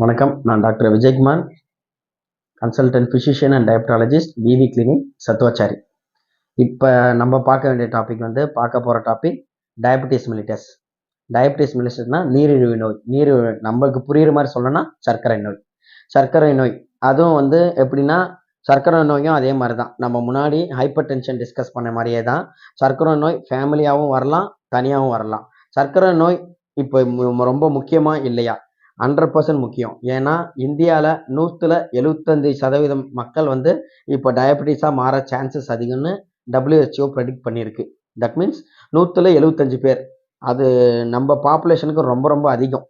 வணக்கம். நான் doctor Vijayakumar, consultant physician and diabetologist, VV clinic, Sathuvachari. இப்போ நம்ம பார்க்க வேண்டிய பார்க்க போகிற டாபிக் டயபெட்டிஸ் மிலிட்டஸ். டயபெட்டிஸ் மிலிட்டஸ்னா நீரிழிவு நோய். நம்மளுக்கு புரியுற மாதிரி சொல்லணும்னா சர்க்கரை நோய். சர்க்கரை நோய் அதுவும் எப்படின்னா, சர்க்கரை நோயும் அதே மாதிரி தான். நம்ம முன்னாடி ஹைப்பர் டென்ஷன் டிஸ்கஸ் பண்ண மாதிரியே தான். சர்க்கரை நோய் ஃபேமிலியாகவும் வரலாம், தனியாகவும் வரலாம். சர்க்கரை நோய் இப்போ ரொம்ப முக்கியமா இல்லையா? 100% முக்கியம். ஏன்னா இந்தியாவில் 175% மக்கள் இப்போ டயபெட்டிஸாக மாற சான்சஸ் அதிகம்னு WHO ப்ரெடிக்ட் பண்ணியிருக்கு. தட் மீன்ஸ் 175 பேர். அது நம்ம பாப்புலேஷனுக்கு ரொம்ப ரொம்ப அதிகம்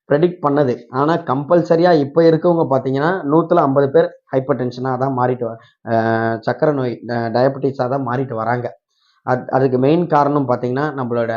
ப்ரெடிக்ட் பண்ணது. ஆனால் கம்பல்சரியாக இப்போ இருக்கவங்க பார்த்தீங்கன்னா 150 பேர் ஹைப்பர் டென்ஷனாக தான் மாறிட்டு சர்க்கரை நோய் டயபெட்டிஸாக தான் மாறிட்டு வராங்க. அதுக்கு மெயின் காரணம் பார்த்தீங்கன்னா நம்மளோட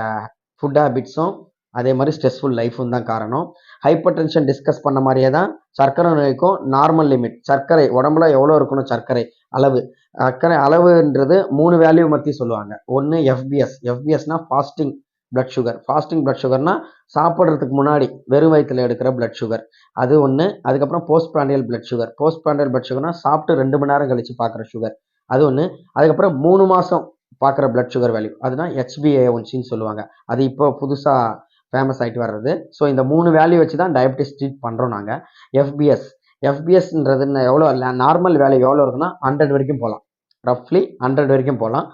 ஃபுட் ஹேபிட்ஸும் அதே மாதிரி ஸ்ட்ரெஸ்ஃபுல் லைஃப்பும் தான் காரணம். ஹைப்பர் டென்ஷன் டிஸ்கஸ் பண்ண மாதிரியே தான் சர்க்கரை நோய்க்கும் நார்மல் லிமிட். சர்க்கரை உடம்புல எவ்வளோ இருக்கணும், சர்க்கரை அளவு. சர்க்கரை அளவுன்றது 3 வேல்யூ பற்றி சொல்லுவாங்க. ஒன்று எஃபிஎஸ்னா fasting blood sugar. Fasting blood சுகர்னா சாப்பிட்றதுக்கு முன்னாடி வெறும் வயிற்றில் எடுக்கிற பிளட் சுகர், அது ஒன்று. அதுக்கப்புறம் post prandial blood sugar. Post prandial blood சுகர்னா சாப்பிட்டு 2 மணி நேரம் கழிச்சு பார்க்குற சுகர், அது ஒன்று. அதுக்கப்புறம் 3 மாதம் பார்க்குற பிளட் சுகர் வேல்யூ, அதுதான் HbA1cன்னு சொல்லுவாங்க. அது இப்போ புதுசாக ஃபேமஸ் ஆகிட்டு வர்றது. ஸோ இந்த 3 வேல்யூ வச்சு தான் டயபெட்டிஸ் ட்ரீட் பண்ணுறோம் நாங்கள். எஃபிஎஸ்ன்றது எவ்வளோ நார்மல் வேல்யூ எவ்வளோ இருக்குன்னா 100 வரைக்கும் போகலாம். ரஃப்லி 100 வரைக்கும் போகலாம்.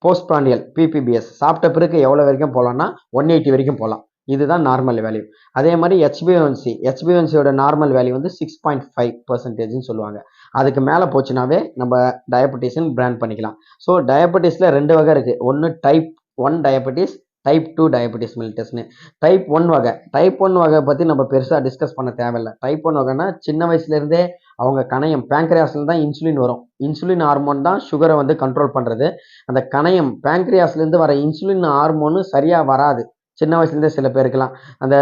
போஸ்ட் பிராண்டியல் பிபிபிஎஸ் சாப்பிட்ட பிறகு எவ்வளோ வரைக்கும் போகலாம்னா 180 வரைக்கும் போகலாம். இதுதான் நார்மல் வேல்யூ. அதே மாதிரி ஹெச்பிஎன்சியோட நார்மல் வேல்யூ 6.5% சொல்லுவாங்க. அதுக்கு மேலே போச்சுனாவே நம்ம டயபெட்டிஸ்ன்னு பிராண்ட் பண்ணிக்கலாம். ஸோ டயபெட்டிஸில் 2 வகை இருக்குது. ஒன்று டைப் 1 டயபெட்டிஸ், டைப் 2 டயபெட்டிஸ் மிலிட்டஸ்னு. டைப் 1 வகை பற்றி நம்ம பெருசாக டிஸ்கஸ் பண்ண தேவையில்லை. டைப் 1 வகைனா சின்ன வயசுலேருந்தே அவங்க கணையம் பேங்க்ரியாஸ்ல தான் இன்சுலின் வரும். இன்சுலின் ஹார்மோன் தான் சுகரை கண்ட்ரோல் பண்ணுறது. அந்த கணையம் பேங்க்ரியாஸ்லேருந்து வர இன்சுலின் ஹார்மோனு சரியாக வராது. சின்ன வயசுலேருந்தே சில பேருக்கலாம் அந்த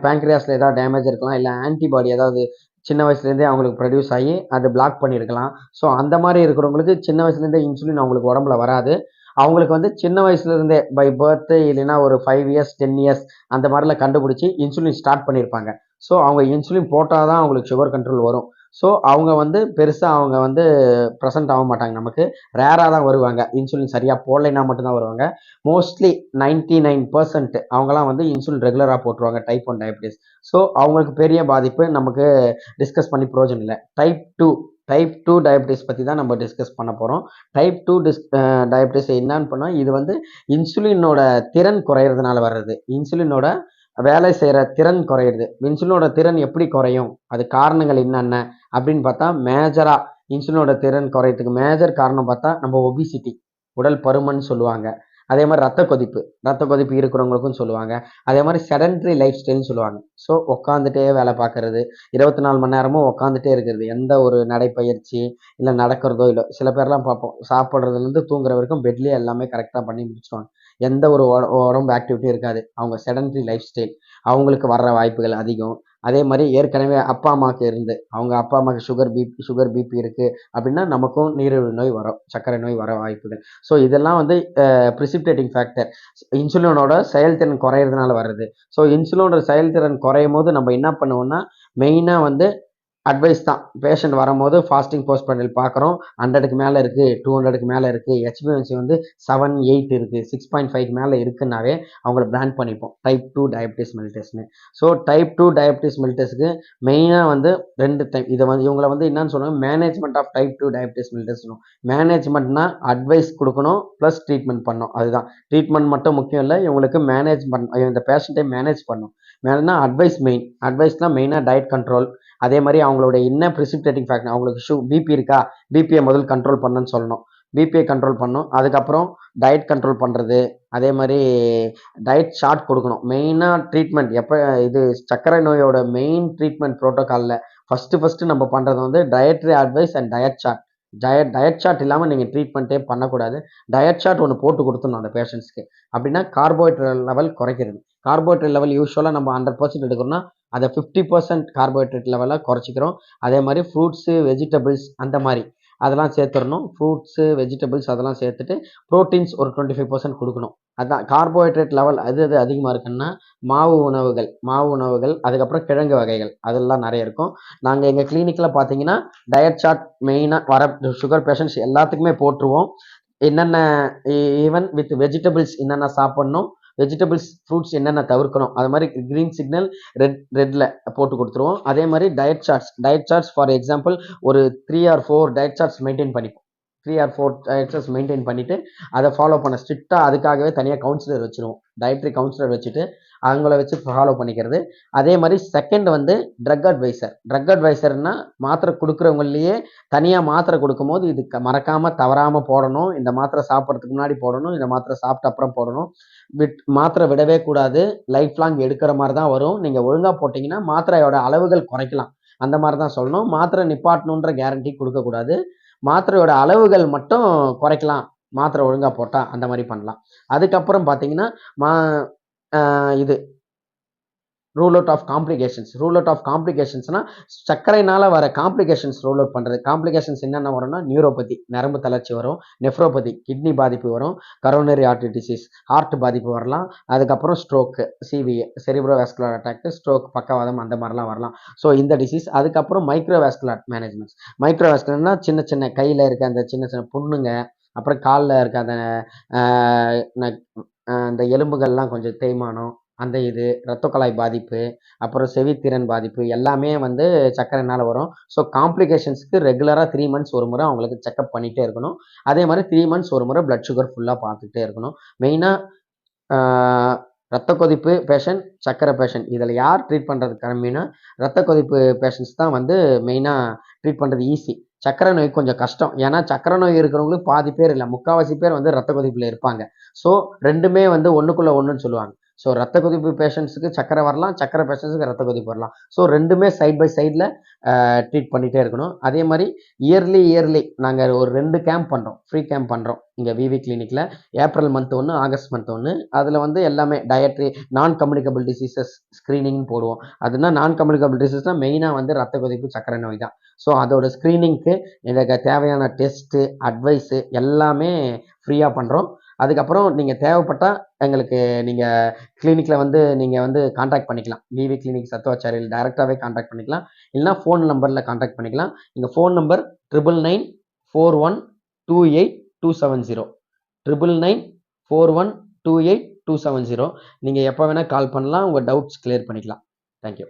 பேங்க்ரியாஸில் ஏதாவது டேமேஜ் இருக்கலாம், இல்லை ஆன்டிபாடி ஏதாவது சின்ன வயசுலேருந்தே அவங்களுக்கு ப்ரொடியூஸ் ஆகி அது பிளாக் பண்ணியிருக்கலாம். ஸோ அந்த மாதிரி இருக்கிறவங்களுக்கு சின்ன வயசுலேருந்தே இன்சுலின் அவங்களுக்கு உடம்புல வராது. அவங்களுக்கு சின்ன வயசுலேருந்தே பை பர்த் இல்லைன்னா ஒரு 5 இயர்ஸ் 10 இயர்ஸ் அந்த மாதிரிலாம் கண்டுபிடிச்சி இன்சுலின் ஸ்டார்ட் பண்ணியிருப்பாங்க. ஸோ அவங்க இன்சுலின் போட்டால் தான் அவங்களுக்கு சுகர் கண்ட்ரோல் வரும். ஸோ அவங்க பெருசாக அவங்க ப்ரெசென்ட் ஆக மாட்டாங்க. நமக்கு ரேராக தான் வருவாங்க. இன்சுலின் சரியாக போடலைன்னா மட்டும்தான் வருவாங்க. மோஸ்ட்லி 99% அவங்களாம் இன்சுலின் ரெகுலராக போட்டுருவாங்க டைப் 1 டயபெட்டிஸ். ஸோ அவங்களுக்கு பெரிய பாதிப்பு நமக்கு டிஸ்கஸ் பண்ணி பிரயோஜனம் இல்லை. டைப் 2 டயபெட்டிஸ் பற்றி தான் நம்ம டிஸ்கஸ் பண்ண போகிறோம். டைப் 2 டயபெட்டிஸ் என்னன்னு பண்ணால், இது இன்சுலினோட திறன் குறையிறதுனால வர்றது. இன்சுலினோட வேலை செய்கிற திறன் குறையிறது. இன்சுலினோட திறன் எப்படி குறையும், அது காரணங்கள் என்னென்ன அப்படின்னு பார்த்தா, மேஜராக இன்சுலினோட திறன் குறையறதுக்கு மேஜர் காரணம் பார்த்தா நம்ம ஒபிசிட்டி, உடல் பருமன் சொல்லுவாங்க. அதே மாதிரி ரத்த கொதிப்பு இருக்கிறவங்களுக்கும் சொல்லுவாங்க. அதே மாதிரி செடன்ட்ரி லைஃப் ஸ்டைல்னு சொல்லுவாங்க. ஸோ உட்காந்துட்டே வேலை பார்க்கறது, 24 மணி நேரமும் உட்காந்துட்டே இருக்கிறது, எந்த ஒரு நடைப்பயிற்சி இல்லை நடக்கிறதோ இல்லை. சில பேர்லாம் பார்ப்போம், சாப்பிட்றதுலேருந்து தூங்குற வரைக்கும் பெட்லேயே எல்லாமே கரெக்டாக பண்ணி முடிச்சுருவாங்க. எந்த ஒரு உடம்பு ஆக்டிவிட்டியும் இருக்காது. அவங்க செடன்ட்ரி லைஃப் ஸ்டைல், அவங்களுக்கு வர்ற வாய்ப்புகள் அதிகம். அதே மாதிரி ஏற்கனவே அப்பா அம்மாவுக்கு சுகர் பிபி இருக்குது அப்படின்னா நமக்கும் நீரிழிவு நோய் வரும், சர்க்கரை நோய் வர வாய்ப்புகள். ஸோ இதெல்லாம் ப்ரிசிபிடேட்டிங் ஃபேக்டர், இன்சுலினோட செயல்திறன் குறையிறதுனால வர்றது. ஸோ இன்சுலினோட செயல்திறன் குறையும் போது நம்ம என்ன பண்ணுவோம்னா, மெயினாக அட்வைஸ் தான். பேஷண்ட் வரும்போது ஃபாஸ்டிங் போஸ்ட் பிராண்டியல் பார்க்குறோம், 100க்கு மேலே இருக்குது, 200க்கு மேலே இருக்குது, HbA1c 7, 8 இருக்குது, 6.5க்கு மேலே இருக்குன்னாவே அவங்கள பிராண்ட் பண்ணிப்போம் டைப் 2 டயபெட்டிஸ் மிலிட்டஸ்னு. ஸோ டைப் 2 டயபெட்டிஸ் மிலிட்டஸ்க்கு மெயினாக 2 டைப். இவங்களை என்னன்னு சொல்லுவாங்க, மேனேஜ்மெண்ட் ஆஃப் டைப் 2 டயபெட்டிஸ் மிலிட்டஸ்னும். மேனேஜ்மெண்ட்னா அட்வைஸ் கொடுக்கணும் ப்ளஸ் ட்ரீட்மெண்ட் பண்ணணும். அதுதான், ட்ரீட்மெண்ட் மட்டும் முக்கியம் இல்லை, இவங்களுக்கு இந்த பேஷண்ட்டை மேனேஜ் பண்ணணும். மேலேனா அட்வைஸ்னால் மெயினாக டயட் கண்ட்ரோல். அதே மாதிரி அவங்களோட என்ன ப்ரிசிபிடேட்டிங் ஃபேக்டர், அவங்களுக்கு பிபி இருக்கா, பிபியை முதல் கண்ட்ரோல் பண்ணணும்னு சொல்லணும். பிபியை கண்ட்ரோல் பண்ணணும். அதுக்கப்புறம் டயட் கண்ட்ரோல் பண்ணுறது. அதே மாதிரி டயட் சார்ட் கொடுக்கணும். மெயினாக ட்ரீட்மெண்ட் எப்போ, இது சர்க்கரை நோயோட மெயின் ட்ரீட்மெண்ட் ப்ரோட்டோக்காலில் ஃபஸ்ட்டு நம்ம பண்ணுறது dietary advice and diet chart. Diet chart இல்லாமல் நீங்கள் ட்ரீட்மெண்ட்டே பண்ணக்கூடாது. டயட் சார்ட் ஒன்று போட்டு கொடுத்துடணும் அந்த பேஷண்ட்ஸ்க்கு. அப்படின்னா கார்போஹைட்ரேட் லெவல் குறைக்கிறது. கார்போஹைட்ரேட் லெவல் யூஸ்வலாக நம்ம 100% எடுக்கிறோம்னா அதை 50% கார்போஹைட்ரேட் லெவலாக குறைச்சிக்கிறோம். அதே மாதிரி ஃப்ரூட்ஸு, வெஜிடபிள்ஸ் அந்த மாதிரி அதெல்லாம் சேர்த்துடணும். ஃப்ரூட்ஸு, வெஜிடபிள்ஸ் அதெல்லாம் சேர்த்துட்டு ப்ரோட்டீன்ஸ் ஒரு 25% கொடுக்கணும். அதான் கார்போஹைட்ரேட் லெவல் அது அதிகமாக இருக்குன்னா மாவு உணவுகள் அதுக்கப்புறம் கிழங்கு வகைகள் அதெல்லாம் நிறைய இருக்கும். நாங்கள் எங்கள் கிளினிக்கில் பார்த்தீங்கன்னா டயட் சார்ட் மெயினாக வர சுகர் பேஷண்ட்ஸ் எல்லாத்துக்குமே போட்டுருவோம். என்னென்ன ஈவன் வித் வெஜிடபிள்ஸ் என்னென்ன சாப்பிட்ணும், வெஜிடபிள்ஸ் ஃப்ரூட்ஸ் என்னென்ன தவிர்க்கணும், அது மாதிரி கிரீன் சிக்னல் ரெட்டில் போட்டு கொடுத்துருவோம். அதே மாதிரி டயட் சார்ட்ஸ் ஃபார் எக்ஸாம்பிள் ஒரு 3 or 4 டயட் சார்ட்ஸ் மெயின்டைன் பண்ணிப்போம். 3 or 4 டயட் சார்ட்ஸ் மெயின்டைன் பண்ணிவிட்டு அதை ஃபாலோ பண்ண ஸ்ட்ரிக்டாக அதுக்காகவே தனியாக கவுன்சிலர் வச்சுருவோம். டயட்ரி கவுன்சிலர் வச்சுட்டு அவங்கள வச்சு ஃபாலோ பண்ணிக்கிறது. அதே மாதிரி செகண்ட் வந்து ட்ரக் அட்வைசர்னா மாத்திரை கொடுக்குறவங்களையே தனியாக மாத்திரை கொடுக்கும்போது இது மறக்காமல் தவறாமல் போடணும், இந்த மாத்திரை சாப்பிட்றதுக்கு முன்னாடி போடணும், இந்த மாத்திரை சாப்பிட்ட அப்புறம் போடணும், மாத்திரை விடவே கூடாது, லைஃப் லாங் எடுக்கிற மாதிரி தான் வரும், நீங்கள் ஒழுங்காக போட்டிங்கன்னா மாத்திரையோட அளவுகள் குறைக்கலாம், அந்த மாதிரி தான் சொல்லணும். மாத்திரை நிப்பாட்டணுன்ற கேரண்டி கொடுக்கக்கூடாது. மாத்திரையோட அளவுகள் மட்டும் குறைக்கலாம், மாத்திரை ஒழுங்காக போட்டால் அந்த மாதிரி பண்ணலாம். அதுக்கப்புறம் பார்த்தீங்கன்னா இது ரூல் அவுட் ஆஃப் காம்ப்ளிகேஷன்ஸ்னா சர்க்கரைனால வர காம்ப்ளிகேஷன்ஸ் ரூல் அவுட் பண்ணுறது. காம்ப்ளிகேஷன்ஸ் என்னென்ன வரும்னா நியூரோபதி நரம்பு தளர்ச்சி வரும், நெஃப்ரோபதி கிட்னி பாதிப்பு வரும், கரோனரி ஆர்டரி டிசீஸ் ஹார்ட் பாதிப்பு வரலாம், அதுக்கப்புறம் stroke, CVA cerebrovascular attack, stroke பக்கவாதம் அந்த மாதிரிலாம் வரலாம். ஸோ இந்த டிசீஸ். அதுக்கப்புறம் மைக்ரோவாஸ்குலர் மேனேஜ்மெண்ட்ஸ். மைக்ரோவாஸ்குலர்னா சின்ன சின்ன கையில் இருக்க அந்த சின்ன சின்ன புண்ணுங்க, அப்புறம் காலில் இருக்க அந்த எலும்புகள்லாம் கொஞ்சம் தேய்மானம், அந்த இரத்த குழாய் பாதிப்பு, அப்புறம் செவித்திறன் பாதிப்பு எல்லாமே வந்து சர்க்கரைனால வரும். ஸோ காம்ப்ளிகேஷன்ஸ்க்கு ரெகுலராக 3 months ஒரு முறை அவங்களுக்கு செக்அப் பண்ணிகிட்டே இருக்கணும். அதே மாதிரி 3 months ஒரு முறை பிளட் சுகர் ஃபுல்லாக பார்த்துக்கிட்டே இருக்கணும். மெயினாக ரத்த கொதிப்பு பேஷண்ட், சர்க்கரை பேஷண்ட் இதில் யார் ட்ரீட் பண்ணுறது கம்மின்னா ரத்த கொதிப்பு பேஷண்ட்ஸ் தான் வந்து மெயினாக ட்ரீட் பண்ணுறது ஈஸி. சர்க்கரை நோய் கொஞ்சம் கஷ்டம். ஏன்னா சர்க்கரை நோய் இருக்கிறவங்களுக்கு பாதி பேர் இல்லை, முக்கால்வாசி பேர் வந்து ரத்த கொதிப்பில் இருப்பாங்க. ஸோ ரெண்டுமே வந்து ஒன்றுக்குள்ளே ஒன்றுன்னு சொல்லுவாங்க. ஸோ ரத்த கொதிப்பு பேஷண்ட்ஸுக்கு சர்க்கரை வரலாம், சர்க்கரை பேஷண்ட்ஸுக்கு ரத்த கொதிப்பு வரலாம். ஸோ ரெண்டுமே சைட் பை சைடில் ட்ரீட் பண்ணிகிட்டே இருக்கணும். அதே மாதிரி இயர்லி நாங்கள் ஒரு 2 கேம்ப் பண்ணுறோம், ஃப்ரீ கேம்ப் பண்ணுறோம் இங்கே விவி கிளினிக்கில். ஏப்ரல் மந்த் ஒன்று, ஆகஸ்ட் மந்த் ஒன்று. அதில் வந்து எல்லாமே டயட்ரி நான் கம்யூனிகபிள் டிசீசஸ் ஸ்க்ரீனிங் போடுவோம். அதுனா நான் கம்யூனிகபிள் டிசீஸ்னால் மெயினாக வந்து ரத்த கொதிப்பு சர்க்கரை நோய் தான். ஸோ அதோட ஸ்க்ரீனிங்க்கு எனக்கு தேவையான டெஸ்ட்டு அட்வைஸு எல்லாமே ஃப்ரீயாக பண்ணுறோம். அதுக்கப்புறம் நீங்கள் தேவைப்பட்டால் எங்களுக்கு நீங்கள் கிளினிக்கில் வந்து நீங்கள் வந்து கான்டாக்ட் பண்ணிக்கலாம். விவி கிளினிக் சத்துவாச்சாரியில் டைரெக்டாகவே கான்டாக்ட் பண்ணிக்கலாம், இல்லைனா ஃபோன் நம்பரில் கான்டாக்ட் பண்ணிக்கலாம். எங்கள் ஃபோன் நம்பர் 9994128270 9994128270. நீங்கள் எப்போ வேணால் கால் பண்ணலாம், உங்கள் டவுட்ஸ் கிளியர் பண்ணிக்கலாம். தேங்க்யூ.